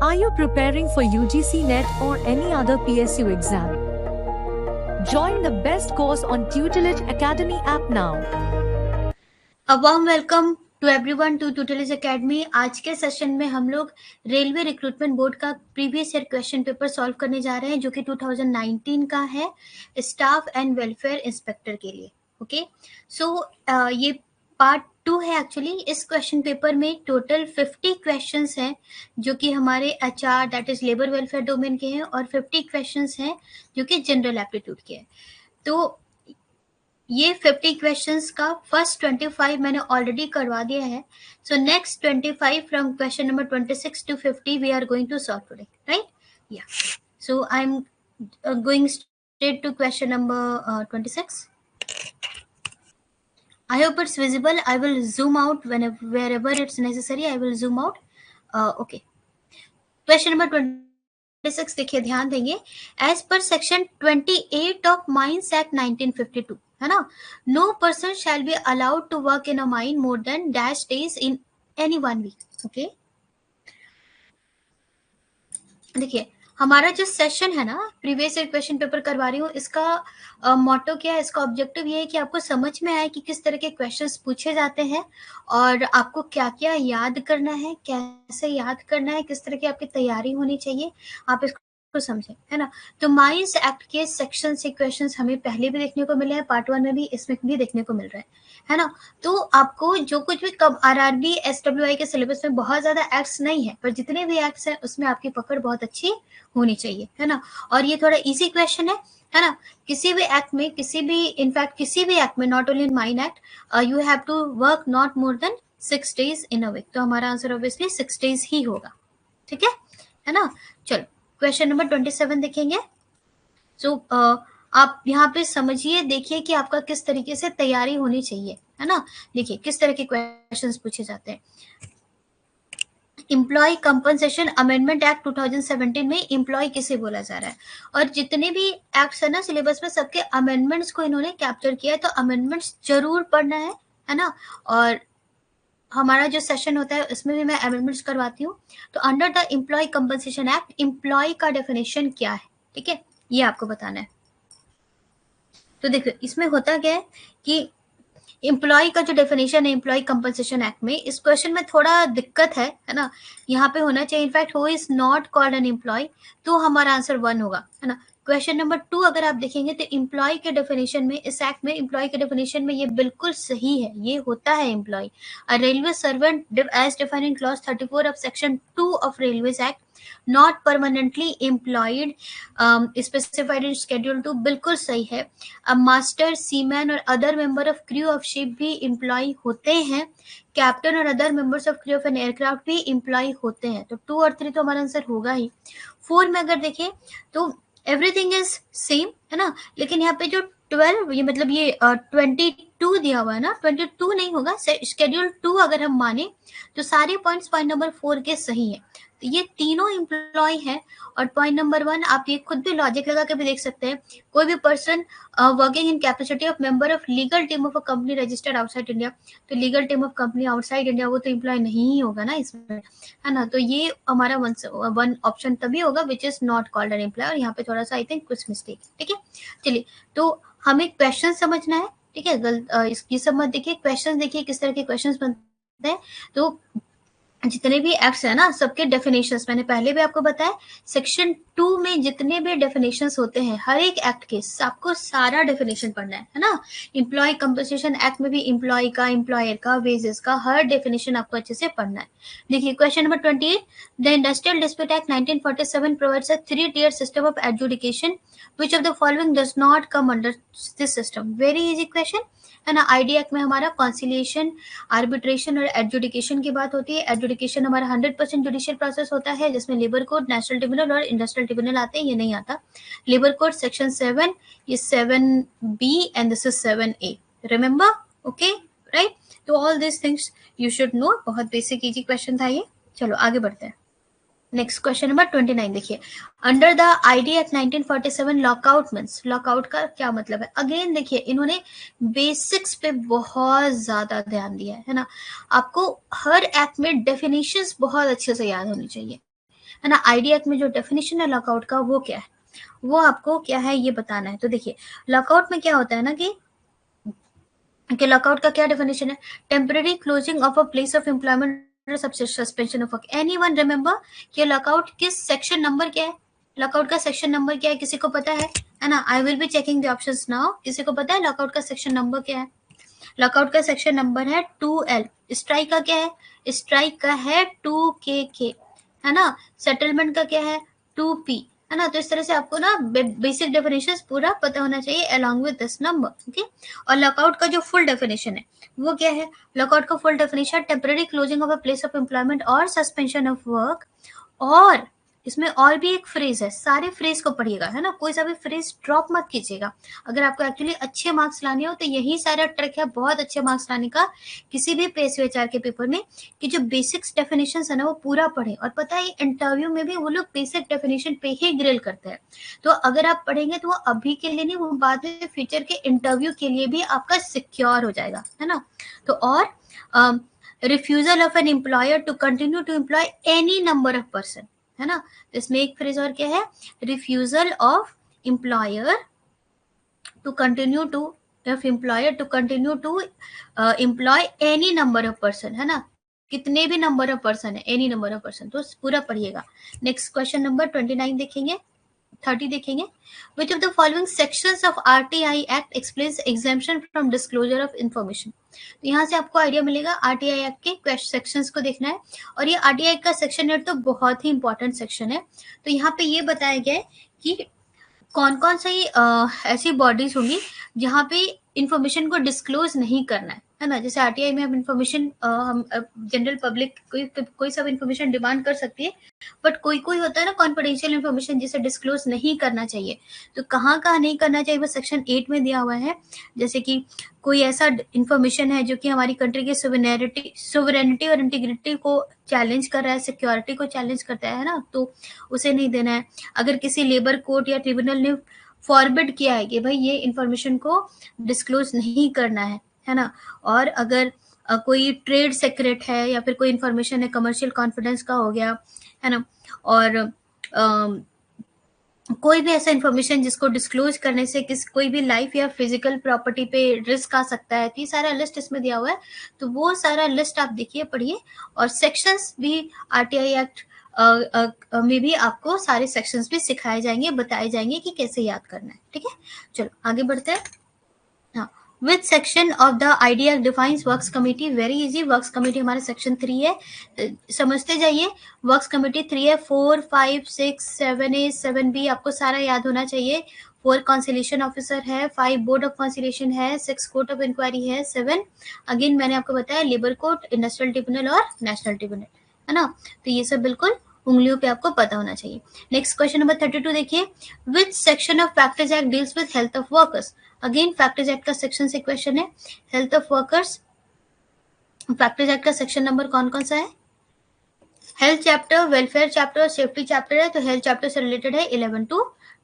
Are you preparing for UGC NET or any other PSU exam? Join the best course on Tutelage Academy app now. A warm welcome to everyone to Tutelage Academy. आज के session में हम लोग railway recruitment board का previous year question paper solve करने जा रहे हैं जो कि 2019 का है स्टाफ एंड वेलफेयर इंस्पेक्टर के लिए. ओके, सो ये पार्ट 2 है. एक्चुअली इस क्वेश्चन पेपर में टोटल 50 क्वेश्चंस हैं जो कि हमारे HR that is labour welfare domain के हैं और 50 क्वेश्चंस हैं जो कि जनरल एप्टीट्यूड के हैं. तो ये 50 क्वेश्चंस का फर्स्ट 25 मैंने ऑलरेडी करवा दिया है. So next 25 from question number 26 to 50 we are going to solve today, right? Yeah, so I am going straight to question number 26. I hope it's visible. I will zoom out wherever it's necessary. I will zoom out. Okay. Question number 26 देखिए, ध्यान देंगे. As per section 28 of Mines Act 1952, है ना, no person shall be allowed to work in a mine more than dash days in any 1 week. Okay. देखिए, हमारा जो session है ना, प्रीवियस ईयर क्वेश्चन पेपर करवा रही हूँ, इसका मोटो क्या है, इसका ऑब्जेक्टिव ये है कि आपको समझ में आए कि किस तरह के क्वेश्चंस पूछे जाते हैं और आपको क्या क्या याद करना है, कैसे याद करना है, किस तरह की आपकी तैयारी होनी चाहिए, आप इसको समझें, है ना. तो माइंस एक्ट के सेक्शन से क्वेश्चंस हमें पहले भी देखने को मिले हैं, पार्ट 1 में भी, इसमें भी देखने को मिल रहा है ना. तो आपको जो कुछ भी कब RRB SWI के सिलेबस में बहुत ज्यादा एक्ट्स नहीं है, पर जितने भी एक्ट्स हैं उसमें आपकी पकड़ बहुत अच्छी होनी चाहिए, है ना. और ये थोड़ा इजी क्वेश्चन है ना. किसी भी एक्ट में, इनफैक्ट किसी भी एक्ट में, not only in mine act, you have to work not more than 6 days in a week. तो हमारा आंसर ऑब्वियसली 6 days ही होगा. ठीक है ना. चलो क्वेश्चन नंबर 27 देखेंगे. सो आप यहाँ पे समझिए, देखिए कि आपका किस तरीके से तैयारी होनी चाहिए, है ना. देखिए किस तरह के क्वेश्चंस पूछे जाते हैं. एम्प्लॉय कंपनसेशन अमेंडमेंट एक्ट 2017 में एम्प्लॉय किसे बोला जा रहा है, और जितने भी एक्ट्स है ना सिलेबस में, सबके अमेंडमेंट्स को इन्होंने कैप्चर किया है. तो अमेंडमेंट्स जरूर पढ़ना है ना. और हमारा जो सेशन होता है उसमें भी मैं अमेंडमेंट्स करवाती हूँ. तो under the employee compensation act employee का डेफिनेशन क्या है, ठीक है, ये आपको बताना है. तो देखो इसमें होता क्या है कि एम्प्लॉय का जो डेफिनेशन है एम्प्लॉय कंपनसेशन एक्ट में, इस क्वेश्चन में थोड़ा दिक्कत है ना. यहाँ पे होना चाहिए in fact who is not called an employee, तो हमारा आंसर 1 होगा, है ना. क्वेश्चन नंबर 2 अगर आप देखेंगे तो एम्प्लॉय के डेफिनेशन में, इस एक्ट में एम्प्लॉय के डेफिनेशन में ये बिल्कुल सही है, ये होता है employee. A railway servant as defined in clause 34 of section 2 of railways act, not permanently employed specified in schedule 2, बिल्कुल सही है. अब मास्टर, सीमैन और other member of crew of ship भी एम्प्लॉय होते हैं. कैप्टन और other members of crew of an aircraft भी एम्प्लॉय होते हैं. तो 2 और 3 तो हमारा आंसर होगा ही. 4 में अगर देखें तो एवरीथिंग इज सेम, है ना. लेकिन यहाँ पे जो 12, ये मतलब ये 22 दिया हुआ है ना, 22 नहीं होगा. शेड्यूल 2 अगर हम माने तो सारे पॉइंट्स पॉइंट नंबर 4 के सही है. तो ये तीनों एम्प्लॉय हैं. और पॉइंट नंबर 1 आप ये खुद भी लॉजिक लगा के भी देख सकते हैं. कोई भी person working in capacity of member of legal team of a company registered outside India, तो legal team of company outside India वो तो एम्प्लॉय नहीं ही होगा ना इसमें, है ना. तो ये हमारा वन ऑप्शन तभी होगा which is not called an employee. और यहाँ पे थोड़ा सा आई थिंक कुछ मिस्टेक, ठीक है. चलिए, तो हमें क्वेश्चन समझना है, ठीक है. इसकी सब मत देखिए, क्वेश्चन देखिए किस तरह के क्वेश्चन बनते हैं. तो जितने भी एक्ट्स है ना, सबके डेफिनेशंस मैंने पहले भी आपको बताया. सेक्शन 2 में जितने भी डेफिनेशंस होते हैं हर एक एक्ट के, आपको सारा डेफिनेशन पढ़ना है ना. एम्प्लॉय कंपनसेशन एक्ट में भी एम्प्लॉय का, एम्प्लॉयर का, वेजेस का हर डेफिनेशन आपको अच्छे से पढ़ना है. देखिए question number 28, the industrial dispute act 1947 provides a 3-tier system of adjudication, which of the following does not come under this system? Very easy question, है ना. आईडी एक्ट में हमारा कॉन्सिलिएशन, आर्बिट्रेशन और एडजुडिकेशन की बात होती है. एडजुडिकेशन हमारा 100% जुडिशियल प्रोसेस होता है जिसमें लेबर कोड, नेशनल ट्रिब्यूनल और इंडस्ट्रियल ट्रिब्यूनल आते हैं. ये नहीं आता. लेबर कोड सेक्शन 7, ये 7B and this is 7A. Remember, okay, right. तो all this things you should know. बहुत बेसिक इजी क्वेश्चन था ये. चलो आगे बढ़ते हैं. नेक्स्ट क्वेश्चन नंबर 29 देखिए. Under the ID act 1947 lockout means, lockout का क्या मतलब है. अगेन देखिए इन्होंने बेसिक्स पे बहुत ज्यादा ध्यान दिया है ना. आपको हर एक्ट में डेफिनेशंस बहुत अच्छे से याद होनी चाहिए. है ना। आईडी एक्ट में जो डेफिनेशन है लॉकआउट का वो क्या है, वो आपको क्या है ये बताना है। तो देखिए लॉकआउट में क्या होता है ना कि लॉकआउट का क्या डेफिनेशन है, temporary closing of a place of employment, suspension of work. Anyone remember कि लॉकआउट किस सेक्शन नंबर क्या है, लॉकआउट का सेक्शन नंबर क्या है, किसी को पता है ना। I will be checking the options now. किसी को पता है लॉकआउट का सेक्शन नंबर क्या है? लॉकआउट का सेक्शन नंबर है 2L। स्ट्राइक का क्या है? स्ट्राइक का है 2KK, है ना। सेटलमेंट का क्या है? 2P, है ना। तो इस तरह से आपको ना बेसिक डेफिनेशन पूरा पता होना चाहिए along with this number, okay. और लॉकआउट का जो फुल डेफिनेशन है वो क्या है? लॉकआउट का full definition temporary closing of a place of employment और सस्पेंशन ऑफ वर्क। और इसमें और भी एक फ्रेज है, सारे फ्रेज को पढ़िएगा, है ना। कोई सा भी फ्रेज ड्रॉप मत कीजिएगा। अगर आपको एक्चुअली अच्छे मार्क्स लाने हो तो यही सारा ट्रिक है बहुत अच्छे मार्क्स लाने का किसी भी PSU के पेपर में, कि जो बेसिक्स डेफिनेशन है ना वो पूरा पढ़े। और पता है इंटरव्यू में भी वो लोग बेसिक डेफिनेशन पे ही ग्रिल करते हैं। तो अगर आप पढ़ेंगे तो वो अभी के लिए नहीं, वो बाद में फ्यूचर के इंटरव्यू के लिए भी आपका सिक्योर हो जाएगा, है ना। तो और refusal of an employer to continue to employ any number of person, है ना। तो इसमें एक फ्रेज और क्या है, refusal of employer to continue to employ any number of person, है ना। कितने भी नंबर ऑफ पर्सन है, एनी नंबर ऑफ पर्सन। तो पूरा पढ़िएगा। नेक्स्ट क्वेश्चन नंबर 29 देखेंगे, 30 देखेंगे। Which of the following sections of RTI Act explains exemption from disclosure of information? तो यहाँ से आपको आइडिया मिलेगा RTI Act के सेक्शंस को देखना है। और ये RTI का सेक्शन 8 तो बहुत ही इंपॉर्टेंट सेक्शन है। तो यहाँ पे ये बताया गया है कि कौन कौन सी ऐसी बॉडीज होंगी जहाँ पे इंफॉर्मेशन को डिस्क्लोज नहीं करना है ना। जैसे आरटीआई में हम इंफॉर्मेशन हम जनरल पब्लिक कोई सब इंफॉर्मेशन डिमांड कर सकती है, बट कोई कोई होता है ना कॉन्फिडेंशियल इंफॉर्मेशन जिसे डिस्क्लोज नहीं करना चाहिए। तो कहाँ कहाँ नहीं करना चाहिए वो सेक्शन 8 में दिया हुआ है। जैसे कि कोई ऐसा इंफॉर्मेशन है जो कि हमारी कंट्री की सोवरेनिटी और इंटीग्रिटी को चैलेंज कर रहा है, सिक्योरिटी को चैलेंज करता है ना, तो उसे नहीं देना है। अगर किसी लेबर कोर्ट या ट्रिब्यूनल ने फॉरबिड किया है कि भाई ये इंफॉर्मेशन को डिस्क्लोज नहीं करना है ना। और अगर कोई ट्रेड सीक्रेट है या फिर कोई इंफॉर्मेशन है कमर्शियल कॉन्फिडेंस का हो गया, है ना। और कोई भी ऐसा इंफॉर्मेशन जिसको डिस्क्लोज करने से कोई भी लाइफ या फिजिकल प्रॉपर्टी पे रिस्क आ सकता है, तो ये सारा लिस्ट इसमें दिया हुआ है। तो वो सारा लिस्ट आप देखिए, पढ़िए। और सेक्शंस भी आरटीआई एक्ट में भी आपको सारे सेक्शंस भी सिखाए जाएंगे, बताए जाएंगे कि कैसे याद करना है, ठीक है। चलो आगे बढ़ते हैं। हाँ, which section of the ID act defines works committee? Very easy, works committee हमारा सेक्शन 3 है, समझते जाइए। वर्क्स कमेटी 3 है, 4, 5, 6, 7A, 7B आपको सारा याद होना चाहिए। 4 कॉन्सिलेशन ऑफिसर है, 5 बोर्ड ऑफ कॉन्सिलेशन है, 6 कोर्ट ऑफ इंक्वायरी है, 7 अगेन मैंने आपको बताया लेबर कोर्ट, इंडस्ट्रियल ट्रिब्यूनल और नेशनल ट्रिब्यूनल, है ना। तो ये सब बिल्कुल उंगलियों पे आपको पता होना चाहिए। नेक्स्ट क्वेश्चन नंबर 32 देखिए, which section of factors act deals with health of workers? Again factors act का सेक्शन से क्वेश्चन है, health of workers. Factors act का सेक्शन नंबर कौन कौन सा है? Health chapter, welfare chapter, safety chapter है। तो हेल्थ चैप्टर से रिलेटेड है 11 to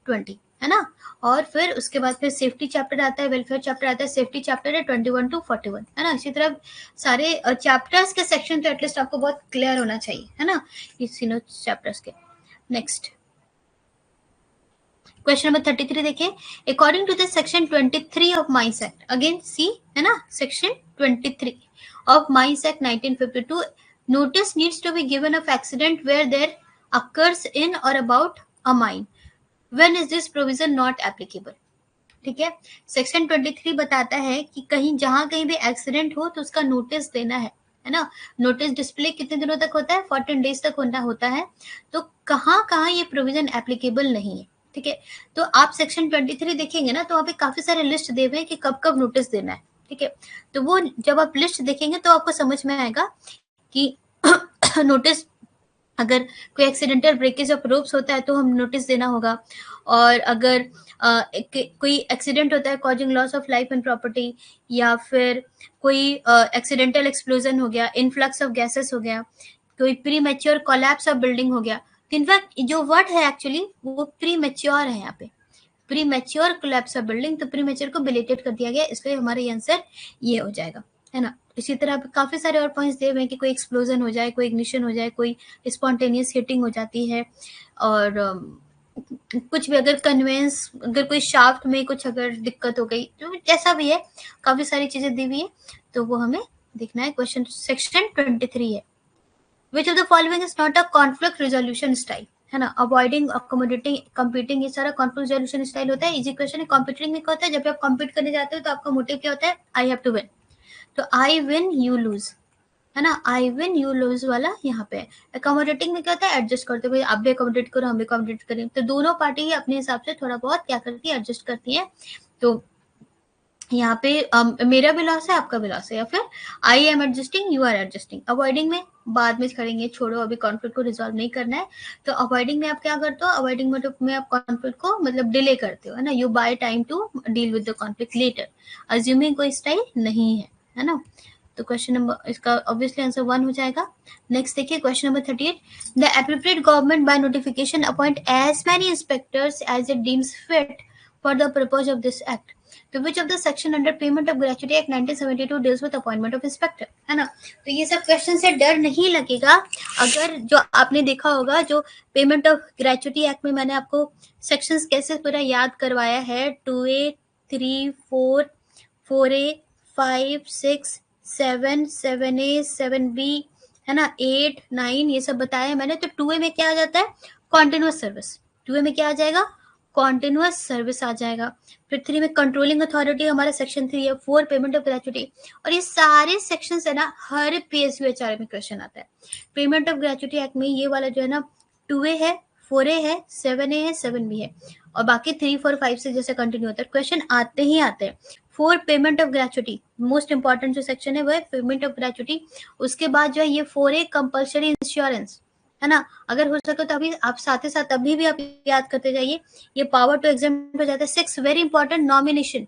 20, है ना। और फिर उसके बाद फिर सेफ्टी चैप्टर आता है, वेलफेयर चैप्टर आता है, सेफ्टी चैप्टर है 21 to 41, है ना। इसी तरह सारे चैप्टर्स के सेक्शन तो एटलीस्ट आपको बहुत क्लियर होना चाहिए, है ना, इस तीनों चैप्टर्स के। नेक्स्ट क्वेश्चन नंबर 33 देखिए, according to the section 23 of mines act, again see, है ना, section 23 of mines act 1952, notice needs to be given of accident where there occurs in or about a mine. When is this provision not applicable? ठीक है, section 23 बताता है कि कहीं जहां कहीं भी एक्सीडेंट हो तो उसका नोटिस देना है ना। नोटिस डिस्प्ले कितने दिनों तक होता है? 14 डेज तक होता है। तो कहाँ कहाँ ये प्रोविजन एप्लीकेबल नहीं है, ठीक है। तो आप सेक्शन 23 देखेंगे ना तो वहाँ पे काफी सारे लिस्ट दे हुए हैं कि कब कब नोटिस देना है, ठीक है। तो वो जब आप लिस्ट देखेंगे तो आपको समझ में आएगा कि नोटिस अगर कोई एक्सीडेंटल ब्रेकेज ऑफ रोप्स होता है तो हम नोटिस देना होगा। और अगर कोई एक्सीडेंट होता है causing loss of life and property, या फिर कोई एक्सीडेंटल एक्सप्लोजन हो गया, इनफ्लक्स ऑफ गैसेस हो गया, कोई pre mature collapse of building हो गया। इनफैक्ट जो वर्ड है एक्चुअली वो प्री मैच्योर है, यहाँ पे pre mature collapse of building, तो प्री मैच्योर को बिलेटेड कर दिया गया, इसलिए हमारा आंसर ये हो जाएगा, है ना। इसी तरह काफी सारे और पॉइंट्स दिए हुए हैं कि कोई एक्सप्लोजन हो जाए, कोई इग्निशन हो जाए, कोई स्पॉन्टेनियस हिटिंग हो जाती है, और कुछ भी अगर कन्वेंस, अगर कोई शाफ्ट में कुछ अगर दिक्कत हो गई, तो जैसा भी है काफी सारी चीजें दी हुई है, तो वो हमें देखना है। क्वेश्चन सेक्शन 23 है, विच of the following is not a conflict resolution style, है ना। अवॉइडिंग, अकोमोडेटिंग, कम्पीटिंग, ये सारा कॉन्फ्लिक्ट रिजोल्यूशन स्टाइल होता है। इजी क्वेश्चन है। कॉम्पिटिंग में क्या होता है, जब आप कॉम्पीट करने जाते हो तो आपका मोटिव क्या होता है, आई हैव टू विन, तो आई विन यू लूज, है ना, आई विन यू लूज वाला यहाँ पे है। अकोमोडेटिंग में क्या होता है, एडजस्ट करते हुए, आप भी अकोमोडेट करो, हम भी अकोमोडेट करें, तो दोनों पार्टी अपने हिसाब से थोड़ा बहुत क्या करती है, एडजस्ट करती है। तो यहाँ पे मेरा भी लॉस है, आपका भी लॉस है, या फिर I am adjusting, you are adjusting. Avoiding में बाद में करेंगे, छोड़ो, अभी कॉन्फ्लिक्ट को रिजॉल्व नहीं करना है। तो अवॉइडिंग में आप क्या करते हो, अवॉइडिंग में आप कॉन्फ्लिक्ट को मतलब डिले करते हो, है ना। You by time to deal with the conflict letter. Assuming कोई स्टाइल नहीं है ना। तो क्वेश्चन नंबर, इसका ऑब्वियसली आंसर 1 हो जाएगा। नेक्स्ट देखिए question number 38, the appropriate government by notification appoint as many inspectors as it deems fit for the purpose of this act. तो which of the section under payment of gratuity act 1972 deals with appointment of inspector, है ना। तो ये सब question से डर नहीं लगेगा। अगर जो आपने देखा होगा, जो पेमेंट ऑफ ग्रेच्युटी एक्ट में मैंने आपको सेक्शंस कैसे पूरा याद करवाया है, 2A 3 4 4A 5 6 7 7A 7B, है ना, 8 9, ये सब बताया है मैंने। तो 2A में क्या आ जाता है, कॉन्टिन्यूअस सर्विस। 2A में क्या आ जाएगा, कॉन्टिन्यूअस सर्विस आ जाएगा। फिर 3 में कंट्रोलिंग अथॉरिटी हमारा सेक्शन 3 है। 4 पेमेंट ऑफ ग्रेच्युटी। और ये सारे सेक्शन है ना, हर PSU HRA में क्वेश्चन आता है। पेमेंट ऑफ ग्रेच्युटी एक्ट में ये वाला जो है ना, 2A है, 4A है, 7A है, 7B है, और बाकी 3 4 5 से जैसे कंटिन्यू होता है, क्वेश्चन आते ही आते हैं। 4 payment of gratuity, most important जो सेक्शन है वो है पेमेंट ऑफ ग्रेच्युटी। उसके बाद जो है ये 4A कंपल्सरी इंश्योरेंस, है ना। अगर हो सके तो अभी आप साथ ही साथ अभी भी आप याद करते जाइए, ये पावर टू एग्जाम हो जाता है। 6 वेरी इंपॉर्टेंट, नॉमिनेशन,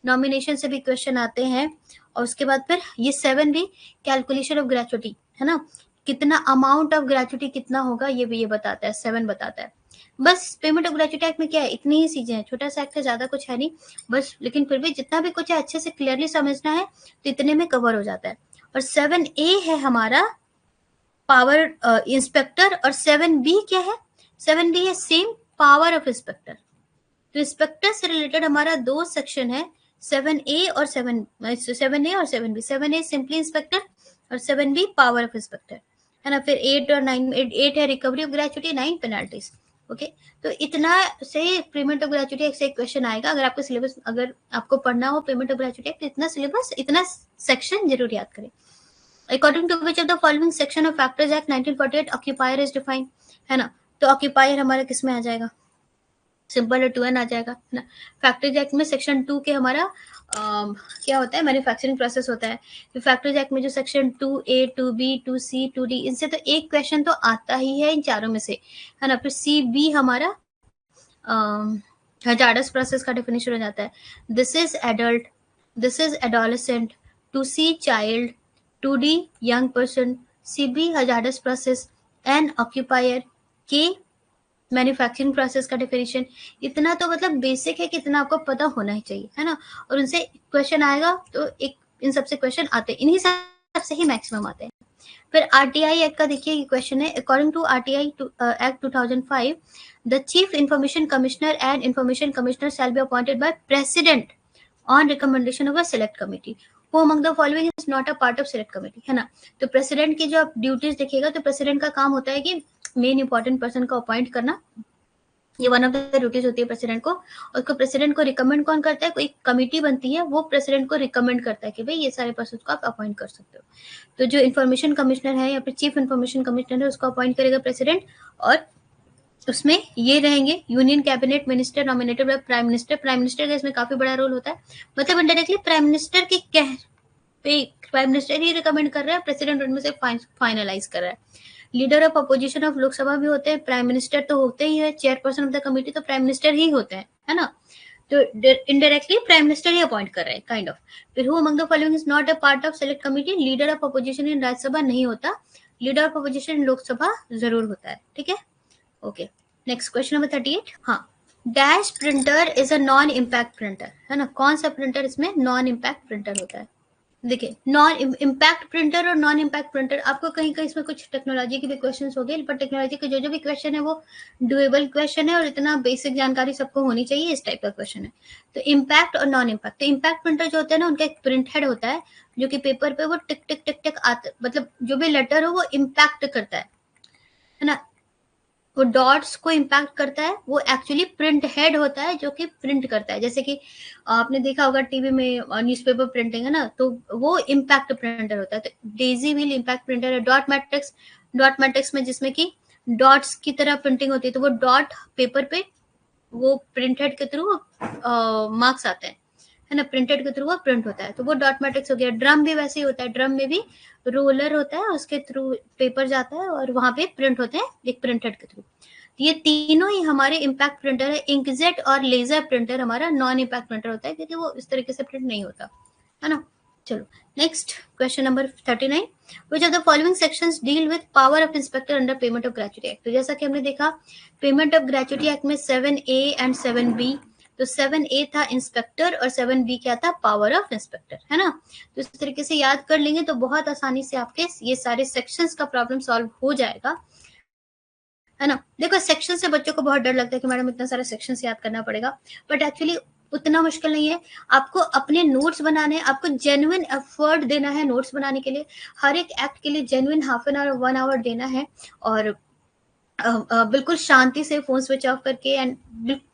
नॉमिनेशन से भी क्वेश्चन आते हैं। और उसके बाद फिर ये 7 भी कैलकुलेशन ऑफ ग्रेच्युटी, है ना, कितना अमाउंट ऑफ ग्रेच्युटी कितना होगा, ये भी ये बताता है, 7 बताता है। बस पेमेंट ऑफ ग्रेच्युटी एक्ट में क्या है, इतनी ही चीजें हैं, छोटा सा एक्ट है, ज्यादा कुछ है नहीं बस। लेकिन फिर भी जितना भी कुछ है अच्छे से क्लियरली समझना है, तो इतने में कवर हो जाता है। और 7A है हमारा पावर इंस्पेक्टर, और 7B क्या है, 7B है सेम पावर ऑफ इंस्पेक्टर। तो इंस्पेक्टर से रिलेटेड हमारा 2 सेक्शन है, 7A और 7A और 7B। 7A सिंपली इंस्पेक्टर और 7B पावर ऑफ इंस्पेक्टर, है ना। फिर 8 और 9, 8 है recovery of gratuity, 9 penalties. Okay, तो इतना से पेमेंट ऑफ ग्रेच्युटी एक से एक क्वेश्चन आएगा। अगर आपको सिलेबस, अगर आपको पढ़ना हो पेमेंट ऑफ ग्रेच्युटी, तो इतना सिलेबस, इतना सेक्शन जरूर याद करें। According to which of the following section of Factors Act 1948 occupier is defined, है ना। तो occupier हमारा किस में आ जाएगा, सिंपल 2N आ जाएगा, है ना। फैक्टरीज एक्ट में सेक्शन 2 के हमारा क्या होता है, मैन्युफैक्चरिंग प्रोसेस होता है। तो फैक्टरीज एक्ट में जो section 2A 2B 2C 2D, इनसे तो एक क्वेश्चन तो आता ही है इन चारों में से, है ना। फिर CB हमारा हजार्डस प्रोसेस का डेफिनेशन हो जाता है। This is adult, this is adolescent, 2C child, 2D young person, CB hazardous process, N occupier, K manufacturing process का डेफिनेशन। इतना तो मतलब बेसिक है कि इतना आपको पता होना ही चाहिए, है ना। और उनसे क्वेश्चन आएगा तो एक, इन सबसे क्वेश्चन आते हैं, इन्हीं सब से ही मैक्सिमम आते हैं। फिर RTI एक्ट का देखिए क्वेश्चन है, according to RTI act 2005 the chief information commissioner and information commissioner shall be appointed by president on recommendation of a select committee. वो among the following is not a part of select committee, है ना। तो president की जो आप duties देखिएगा, तो president का काम होता है कि मेन इंपॉर्टेंट पर्सन को अपॉइंट करना, ये वन ऑफ द ड्यूटीज होती है प्रेसिडेंट को। और उसको प्रेसिडेंट को रिकमेंड कौन करता है, कोई कमिटी बनती है, वो प्रेसिडेंट को रिकमेंड करता है कि भाई ये सारे पर्सन को आप अपॉइंट कर सकते हो। तो जो इन्फॉर्मेशन कमिश्नर है या फिर चीफ इन्फॉर्मेशन कमिश्नर है, उसको अपॉइंट करेगा प्रेसिडेंट, और उसमें ये रहेंगे union cabinet minister nominated by prime minister. Prime minister का इसमें काफी बड़ा रोल होता है, मतलब इनडायरेक्टली प्राइम मिनिस्टर की प्राइम मिनिस्टर ही रिकमेंड कर रहा है, प्रेसिडेंट उनमें से फाइनलाइज कर रहा है। Leader of opposition of Lok Sabha भी होते हैं, प्राइम मिनिस्टर तो होते ही है, चेयरपर्सन ऑफ द कमिटी तो प्राइम मिनिस्टर ही होते हैं, है ना। तो इनडायरेक्टली प्राइम मिनिस्टर ही अपॉइंट कर रहे हैं, काइंड ऑफ। फिर who among the following is not a part of select committee, leader of opposition in Rajya Sabha नहीं होता, leader of opposition in Lok Sabha जरूर होता है, ठीक है। ओके, नेक्स्ट क्वेश्चन नंबर 38, हाँ, dash printer is a non impact printer, है ना। कौन सा प्रिंटर इसमें नॉन इम्पैक्ट प्रिंटर होता है, देखिए नॉन इम्पैक्ट प्रिंटर और नॉन इम्पैक्ट प्रिंटर, आपको कहीं कहीं इसमें कुछ टेक्नोलॉजी के भी क्वेश्चंस हो गए, पर टेक्नोलॉजी के जो भी क्वेश्चन है वो डुएबल क्वेश्चन है और इतना बेसिक जानकारी सबको होनी चाहिए, इस टाइप का क्वेश्चन है। तो इम्पैक्ट और नॉन इम्पैक्ट, तो इम्पैक्ट प्रिंटर जो होता है ना, उनका एक प्रिंट हेड होता है जो कि पेपर पे वो टिक टिक टिक टिक आता, मतलब जो भी लेटर हो वो इम्पैक्ट करता है ना, वो डॉट्स को इम्पैक्ट करता है, वो एक्चुअली प्रिंट हेड होता है जो कि प्रिंट करता है। जैसे कि आपने देखा होगा टीवी में न्यूज़पेपर प्रिंटिंग है ना, तो वो इम्पैक्ट प्रिंटर होता है। तो डेजी व्हील इम्पैक्ट प्रिंटर है। डॉट मैट्रिक्स में जिसमें कि डॉट्स की तरह प्रिंटिंग होती है, तो वो डॉट पेपर पे वो प्रिंट हेड के थ्रू मार्क्स आते हैं, है ना, प्रिंटेड के थ्रू वो प्रिंट होता है, तो वो डॉट मैट्रिक्स हो गया। ड्रम भी वैसे ही होता है, ड्रम में भी रोलर होता है, उसके थ्रू पेपर जाता है और वहां पे प्रिंट होते हैं एक प्रिंटेड के थ्रू। ये तीनों ही हमारे इम्पैक्ट प्रिंटर है। इंकजेट और लेजर प्रिंटर हमारा नॉन इम्पैक्ट प्रिंटर होता है, क्योंकि वो इस तरीके से प्रिंट नहीं होता, है ना। चलो next question number 39, which of the following sections deal with power of inspector under payment of gratuity act. तो जैसा कि हमने देखा पेमेंट ऑफ ग्रेच्युटी एक्ट में 7A एंड 7B, तो 7A था इंस्पेक्टर और 7B क्या था, पावर ऑफ इंस्पेक्टर, है ना। तो इस तरीके से याद कर लेंगे तो बहुत आसानी से आपके ये सारे सेक्शंस का प्रॉब्लम सॉल्व हो जाएगा, है ना। देखो सेक्शन से बच्चों को बहुत डर लगता है कि मैडम इतना सारा सेक्शन याद करना पड़ेगा, बट एक्चुअली उतना मुश्किल नहीं है। आपको अपने नोट्स बनाने हैं, आपको जेन्युइन एफर्ट देना है नोट्स बनाने के लिए, हर एक एक्ट के लिए genuine half an hour 1 hour देना है, और बिल्कुल शांति से फोन स्विच ऑफ करके एंड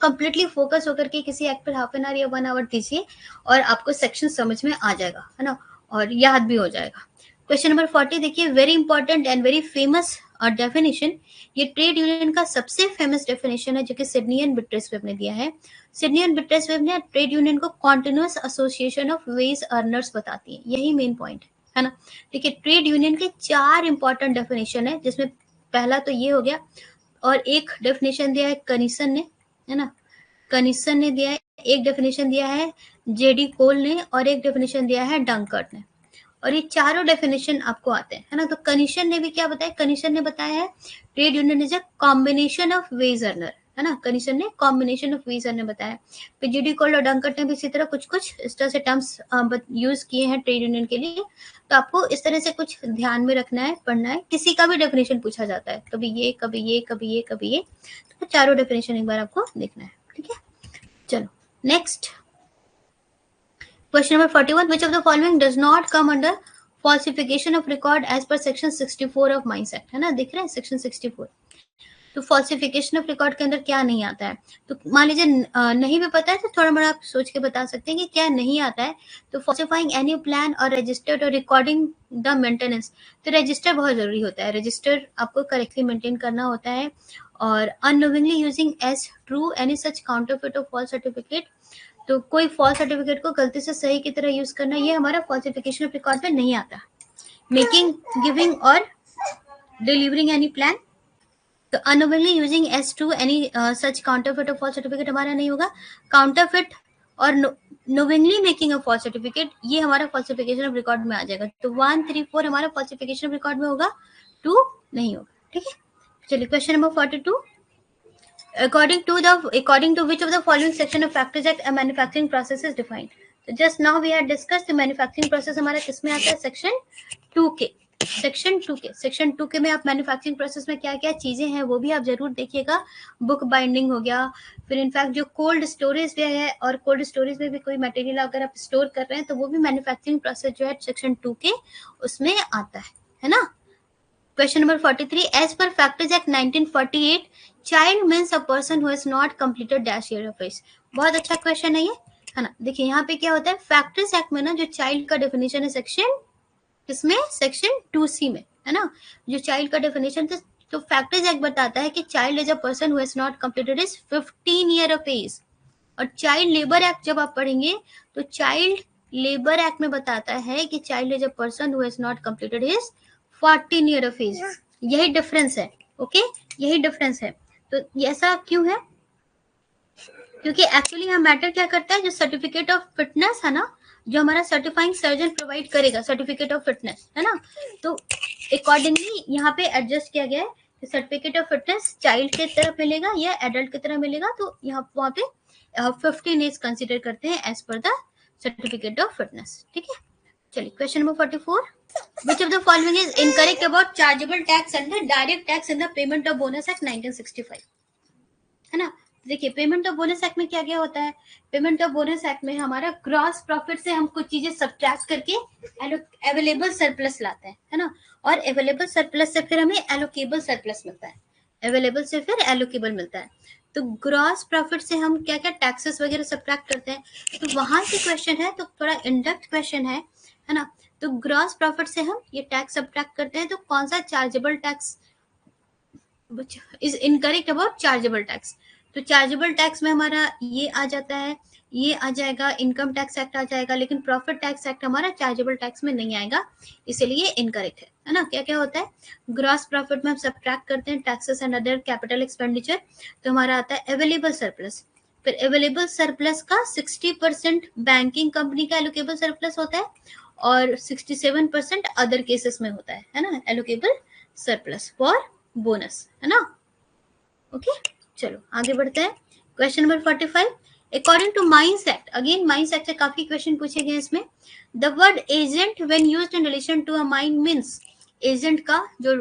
कंप्लीटली फोकस होकर के किसी एक्ट पर हाफ एन आवर या 1 आवर दीजिए, और आपको सेक्शन समझ में आ जाएगा, है ना, और याद भी हो जाएगा। क्वेश्चन नंबर 40 देखिए, very important and very famous definition, ये ट्रेड यूनियन का सबसे फेमस डेफिनेशन है जो कि सिडनी एंड बिट्रेसवेब ने दिया है। सिडनी एंड बिट्रेसवेब ने ट्रेड यूनियन को continuous association of ways earners बताती है, यही मेन पॉइंट है ना। देखिए ट्रेड यूनियन के 4 इंपॉर्टेंट डेफिनेशन है, जिसमें पहला तो ये हो गया, और एक डेफिनेशन दिया है कनीसन ने, है ना, कनीसन ने दिया है, एक डेफिनेशन दिया है जेडी कोल ने, और एक डेफिनेशन दिया है डंकर्ट ने, और ये चारों डेफिनेशन आपको आते हैं, है ना। तो कनीशन ने भी क्या बताया, कनीशन ने बताया है trade union is a combination of ways earner, है ना, कनीशन ने कॉम्बिनेशन ऑफ वेज अर्नर बताया। फिर जेडी कोल और डंकर्ट ने भी इसी तरह कुछ कुछ इस तरह से टर्म्स यूज किए हैं ट्रेड यूनियन के लिए। तो आपको इस तरह से कुछ ध्यान में रखना है, पढ़ना है, किसी का भी डेफिनेशन पूछा जाता है, कभी ये कभी ये कभी ये कभी ये, तो चारों डेफिनेशन एक बार आपको देखना है, ठीक है। चलो next question number 41, which of the following does not come under falsification of record as per section 64 of mines act, है ना, दिख रहा है सेक्शन 64। तो फॉल्सिफिकेशन ऑफ रिकॉर्ड के अंदर क्या नहीं आता है, तो मान लीजिए नहीं भी पता है तो थोड़ा बड़ा आप सोच के बता सकते हैं कि क्या नहीं आता है। तो फॉल्सिफाइंग एनी प्लान और रजिस्टर्ड और रिकॉर्डिंग द मेंटेनेंस, तो रजिस्टर बहुत जरूरी होता है, रजिस्टर आपको करेक्टली मेंटेन करना होता है। और unknowingly using as true any such counterfeit of false certificate, तो कोई फॉल्स सर्टिफिकेट को गलती से सही की तरह यूज करना, ये हमारा फॉल्सिफिकेशन ऑफ रिकॉर्ड में नहीं आता। मेकिंग, गिविंग और डिलीवरिंग एनी प्लान, तो unknowingly using as to any such counterfeit of false certificate हमारा नहीं होगा। काउंटरफिट और knowingly making a false certificate, ये हमारा फॉल्सिफिकेशन ऑफ रिकॉर्ड में आ जाएगा। तो 1, 3, 4 हमारा फॉल्सिफिकेशन ऑफ रिकॉर्ड में होगा, 2 नहीं होगा, ठीक है। चलिए question number 42, according to which of the following section of Factories Act a manufacturing process is defined। तो just now we had discussed the manufacturing process हमारा किसमें आता है, सेक्शन 2 के, सेक्शन 2 के में आप मैन्युफैक्चरिंग प्रोसेस में क्या क्या चीजें हैं वो भी आप जरूर देखिएगा। बुक बाइंडिंग हो गया, फिर इनफैक्ट जो कोल्ड स्टोरेज भी है, और कोल्ड स्टोरेज में भी कोई मटेरियल अगर आप स्टोर कर रहे हैं तो वो भी मैन्युफैक्चरिंग प्रोसेस जो है सेक्शन 2 के उसमें आता है ना। Question number 43, as per Factories Act 1948, child means a person who has not completed dash year of age। बहुत अच्छा क्वेश्चन है ये, है ना। देखिए यहाँ पे क्या होता है, फैक्ट्रीज एक्ट में ना जो चाइल्ड का डेफिनेशन है सेक्शन किसमें, सेक्शन 2C में, है ना, जो चाइल्ड का डेफिनेशन था। तो फैक्ट्रीज एक्ट बताता है कि child is a person who has not completed his 15 year of age. और चाइल्ड लेबर एक्ट जब आप पढ़ेंगे तो चाइल्ड लेबर एक्ट में बताता है कि child is a person who has not completed his 14 year of age. यही डिफरेंस है, ओके, यही डिफरेंस है। तो ऐसा क्यों है, क्योंकि एक्चुअली यहाँ मैटर क्या करता है, जो सर्टिफिकेट ऑफ फिटनेस है ना, जो हमारा सर्टिफाइंग सर्जन प्रोवाइड करेगा सर्टिफिकेट ऑफ फिटनेस, है ना, तो अकॉर्डिंगली यहाँ पे एडजस्ट किया गया है कि सर्टिफिकेट ऑफ फिटनेस चाइल्ड की तरफ मिलेगा या एडल्ट की तरह मिलेगा। तो यहाँ वहाँ पे 15 एज कंसिडर करते हैं as per the certificate of fitness, ठीक है। चलिए question number 44, which of the following is incorrect about chargeable tax under direct tax in the payment of bonus act 1965, है ना। देखिए पेमेंट ऑफ बोनस एक्ट में क्या क्या होता है, पेमेंट ऑफ बोनस एक्ट में हमारा ग्रॉस प्रॉफिट से हम कुछ चीजें सब्ट्रैक्ट करके अवेलेबल सरप्लस लाते हैं, है ना, और अवेलेबल सरप्लस से फिर हमें एलोकेबल सरप्लस मिलता है, अवेलेबल से फिर एलोकेबल मिलता है। तो ग्रॉस प्रॉफिट से हम क्या क्या टैक्सेस वगैरह सब्ट्रैक्ट करते हैं, तो वहां से क्वेश्चन है, तो थोड़ा इंडेक्ट क्वेश्चन है ना। तो ग्रॉस प्रॉफिट से हम ये टैक्स सब्ट्रैक्ट करते हैं, तो कौन सा chargeable tax is incorrect about chargeable tax, तो चार्जेबल टैक्स में हमारा ये आ जाता है, ये आ जाएगा, इनकम टैक्स एक्ट आ जाएगा, लेकिन प्रॉफिट टैक्स एक्ट हमारा चार्जेबल टैक्स में नहीं आएगा, इसलिए इनकरेक्ट है ना। क्या क्या होता है, ग्रॉस प्रॉफिट में हम सब्ट्रैक्ट करते हैं taxes and other capital expenditure, तो हमारा आता है अवेलेबल सरप्लस, फिर अवेलेबल सरप्लस का 60% बैंकिंग कंपनी का एलोकेबल सरप्लस होता है और 67% अदर केसेस में होता है ना, एलोकेबल सरप्लस फॉर बोनस, है ना। ओके चलो आगे बढ़ते हैं, question number 45, according to mines act, again mines act से काफी क्वेश्चन पूछे गए इसमें, the word agent when used in relation to a mine means, agent का जो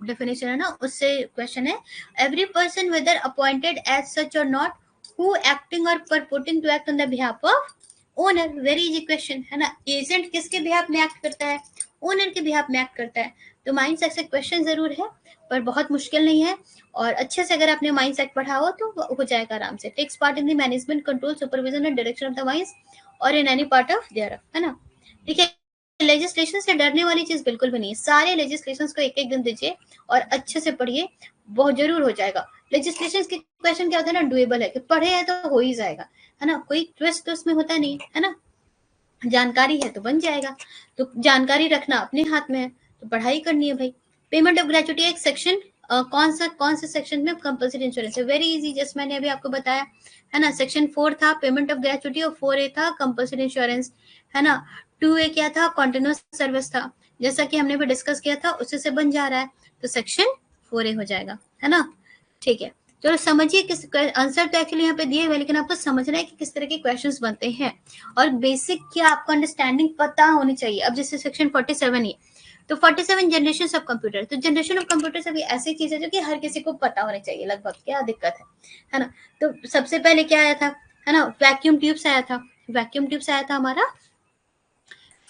डेफिनेशन है ना उससे क्वेश्चन है, every person whether appointed as such और नॉट हु एक्टिंग और purporting to act on the behalf of owner, very easy question है ना, एजेंट किसके बिहाफ में एक्ट करता है, ओनर के बिहाफ में एक्ट करता है। तो माइंस एक्ट से क्वेश्चन जरूर है पर बहुत मुश्किल नहीं है, और अच्छे से अगर आपने माइंस एक्ट पढ़ा हो तो हो जाएगा आराम से। Takes part in the management control supervision and direction of the mines और in any part of there, है ना। देखिए लेजिस्लेशन से डरने वाली चीज बिल्कुल भी नहीं है, सारे लेजिस्लेशन को एक एक दिन दीजिए और अच्छे से पढ़िए, बहुत जरूर हो जाएगा। लेजिस्लेशन के क्वेश्चन क्या होता है ना, डुएबल है कि पढ़े हैं तो हो ही जाएगा, है ना, कोई ट्विस्ट तो उसमें होता नहीं है ना, जानकारी है तो बन जाएगा, तो जानकारी रखना अपने हाथ में है, तो पढ़ाई करनी है भाई। पेमेंट ऑफ ग्रेचुटी एक सेक्शन कौन से सेक्शन में कंपल्सरी इंश्योरेंस है, वेरी इजी, जस्ट मैंने अभी आपको बताया है ना, सेक्शन 4 था पेमेंट ऑफ ग्रेचुटी और 4A था कंपल्सरी इंश्योरेंस, है ना। 2A क्या था, कॉन्टिन्यूस सर्विस था, जैसा कि हमने भी डिस्कस किया था उसी से बन जा रहा है, तो सेक्शन 4A हो जाएगा, है ना। ठीक है चलो समझिए, किस आंसर तो एक्चुअली यहाँ पे दिए हुए, लेकिन आपको समझना है कि किस तरह के क्वेश्चंस बनते हैं और बेसिक क्या आपको अंडरस्टैंडिंग पता होनी चाहिए। अब जैसे सेक्शन 47 ही, तो 47 जनरेशन ऑफ कंप्यूटर, तो जनरेशन ऑफ कंप्यूटर सभी ऐसी चीज है जो कि हर किसी को पता होनी चाहिए लगभग, क्या दिक्कत है ना। तो सबसे पहले क्या आया था, है ना, वैक्यूम ट्यूब्स आया था, वैक्यूम ट्यूब्स आया था हमारा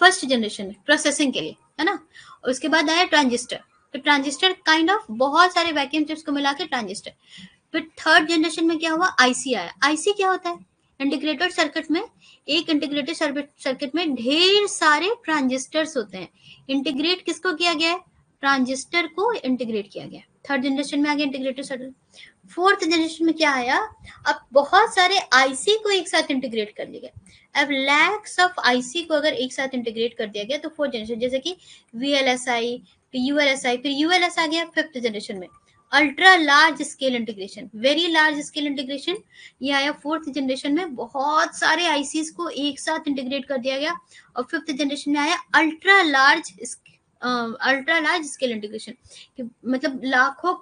फर्स्ट जनरेशन में प्रोसेसिंग के लिए, है ना। उसके बाद आया ट्रांजिस्टर, तो ट्रांजिस्टर काइंड ऑफ बहुत सारे वैक्यूम ट्यूब्स को मिला के ट्रांजिस्टर। फिर थर्ड जनरेशन में क्या हुआ, आईसी आया। आईसी क्या होता है, इंटीग्रेटेड सर्किट में, एक इंटीग्रेटेड सर्किट में ढेर सारे ट्रांजिस्टर्स होते हैं, इंटीग्रेट किसको किया गया है, ट्रांजिस्टर को इंटीग्रेट किया गया। थर्ड जनरेशन में आ गया इंटीग्रेटेड सर्किट। फोर्थ जनरेशन में क्या आया, अब बहुत सारे आईसी को एक साथ इंटीग्रेट कर लिया गया। अब लैक्स ऑफ आईसी को अगर एक साथ इंटीग्रेट कर दिया गया तो फोर्थ जनरेशन, जैसे कि वीएलएसआई, फिर यूएलएसआई, फिर यूएलएस आ गया फिफ्थ जनरेशन में। Ultra large scale integration, very large scale integration, ये आया फोर्थ जनरेशन में, बहुत सारे आईसीज को एक साथ इंटीग्रेट कर दिया गया। और फिफ्थ जनरेशन में आया अल्ट्रा लार्ज स्केल इंटीग्रेशन, मतलब लाखों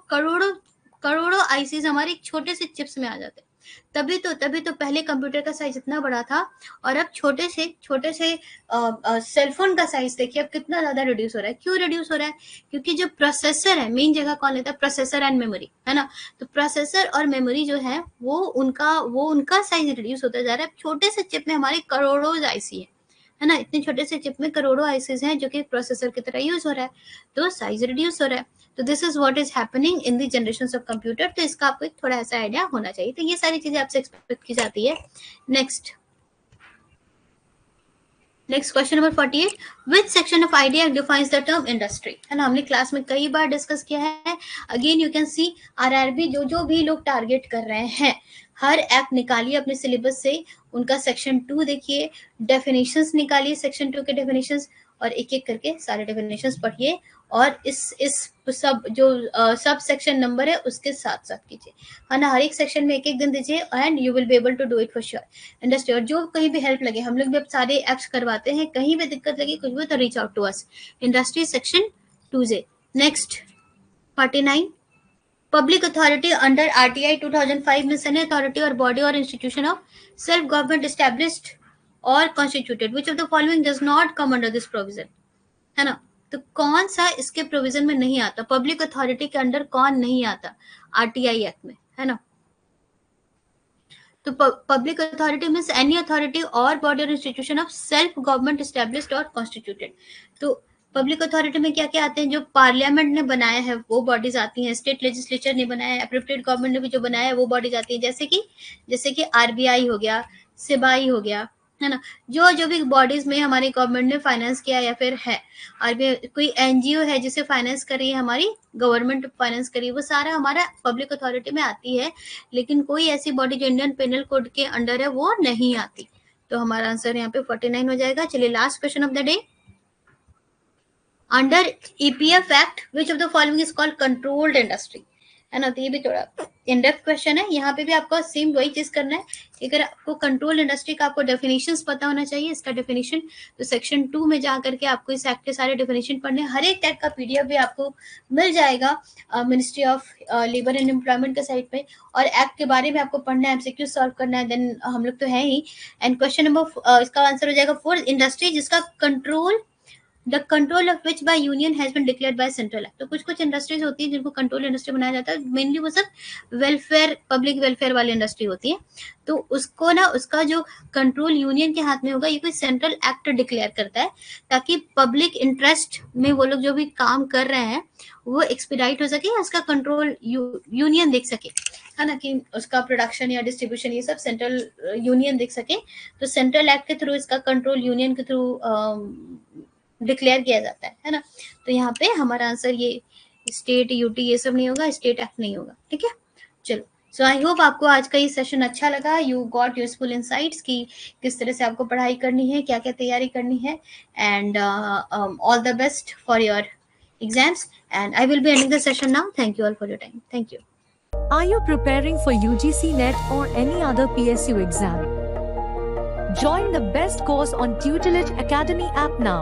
करोड़ों आईसीज हमारे एक छोटे से चिप्स में आ जाते हैं। तभी तो पहले कंप्यूटर का साइज इतना बड़ा था, और अब छोटे से सेलफोन का साइज देखिए अब कितना ज्यादा रिड्यूस हो रहा है। क्यों रिड्यूस हो रहा है, क्योंकि जो प्रोसेसर है, मेन जगह कौन लेता है, प्रोसेसर एंड मेमोरी, है ना। तो प्रोसेसर और मेमोरी जो है वो उनका साइज रिड्यूस होता जा रहा है। छोटे से चिप में हमारे करोड़ों आईसी है ना, इतने छोटे से चिप में करोड़ों आईसीज हैं जो कि प्रोसेसर की तरह यूज हो रहा है, तो साइज रिड्यूस हो रहा है। तो this is what is happening in the generations of computer, तो इसका आपको एक थोड़ा ऐसा आइडिया होना चाहिए। तो ये सारी चीजें आपसे एक्सपेक्ट की जाती है। Next question number 48, which section of ID act defines the term industry, है ना, हमने क्लास में कई बार डिस्कस किया है। Again you can see RRB जो भी लोग टारगेट कर रहे हैं, हर एक्ट निकालिए अपने सिलेबस से, उनका सेक्शन 2 देखिए, डेफिनेशंस निकालिए सेक्शन 2 के डेफिनेशंस, और एक एक करके सारे डेफिनेशंस पढ़िए, और इस सब जो सब सेक्शन नंबर है उसके साथ साथ कीजिए, है ना। हर एक सेक्शन में एक एक दिन दीजिए and you will be able to do it for sure. Industry, और जो कहीं भी हेल्प लगे, हम लोग भी अब सारे एक्ट्स करवाते हैं, कहीं भी दिक्कत लगे कुछ भी तो reach out to us. Industry section 2A। Next 49, public authority under RTI 2005 में एनी अथॉरिटी और बॉडी और institution of self government established और constituted, which of the following does not come under this provision, है ना। तो कौन सा इसके प्रोविजन में नहीं आता, पब्लिक अथॉरिटी के अंडर कौन नहीं आता आरटीआई एक्ट में, है ना। तो public authority means any authority और बॉडी और institution of self government established और कॉन्स्टिट्यूटेड। तो पब्लिक अथॉरिटी में क्या क्या आते हैं, जो पार्लियामेंट ने बनाया है वो बॉडीज आती हैं, स्टेट लेजिस्लेचर ने बनाया है, अप्रोप्रिएट गवर्नमेंट ने भी जो बनाया है वो बॉडीज आती हैं, जैसे कि आरबीआई हो गया, सिबाई हो गया, है ना। जो भी बॉडीज में हमारी गवर्नमेंट ने फाइनेंस किया या फिर है, आरबीआई कोई एनजीओ है जिसे फाइनेंस कर रही है, हमारी गवर्नमेंट फाइनेंस कर रही है, वो सारा हमारा पब्लिक अथॉरिटी में आती है। लेकिन कोई ऐसी बॉडी जो इंडियन पेनल कोड के अंडर है वो नहीं आती। तो हमारा आंसर यहाँ पे 49 हो जाएगा। चलिए last question of the day, under EPF act which of the following is called controlled industry, है ना। तो ये भी थोड़ा इन डेप्थ क्वेश्चन है, यहाँ पे भी आपको सेम वही चीज करना है। अगर आपको कंट्रोल इंडस्ट्री का आपको डेफिनेशंस पता होना चाहिए, इसका डेफिनेशन, तो सेक्शन 2 में जा करके आपको इस एक्ट के सारे डेफिनेशन पढ़ने, हर एक टैग का पीडीएफ भी आपको मिल जाएगा ministry of labour and employment के साइट पे, और एक्ट के बारे में आपको पढ़ना है, एमसीक्यू सॉल्व करना है, देन हम लोग तो है ही। एंड क्वेश्चन नंबर इसका आंसर हो जाएगा 4, इंडस्ट्री जिसका control the control of which by union has been declared by central act. तो कुछ इंडस्ट्रीज होती है जिनको कंट्रोल इंडस्ट्री बनाया जाता है, मेनली वो सब वेलफेयर, पब्लिक वेलफेयर वाली इंडस्ट्री होती है। तो उसको ना, उसका जो कंट्रोल यूनियन के हाथ में होगा, ये कोई सेंट्रल एक्ट डिक्लेयर करता है, ताकि पब्लिक इंटरेस्ट में वो लोग जो भी काम कर रहे हैं वो एक्सपीडाइट हो सके, उसका कंट्रोल यूनियन देख सके, है ना, कि उसका प्रोडक्शन या डिस्ट्रीब्यूशन ये सब सेंट्रल यूनियन देख सके। तो सेंट्रल एक्ट के थ्रू इसका कंट्रोल यूनियन के थ्रू डिक्लेयर किया जाता है ना। तो यहाँ पे हमारा आंसर ये स्टेट, यूटी ये सब नहीं होगा, स्टेट एक्ट नहीं होगा, ठीक है। चलो, सो आई होप आपको आज का ये सेशन अच्छा लगा, यू गॉट यूजफुल इनसाइट्स कि किस तरह से आपको पढ़ाई करनी है, क्या क्या तैयारी करनी है, and all the best for your exams, and I will be ending the session now. Thank you all for your time, thank you. Are you preparing for UGC NET or any other PSU exam? Join the best course on Tutelage Academy app now.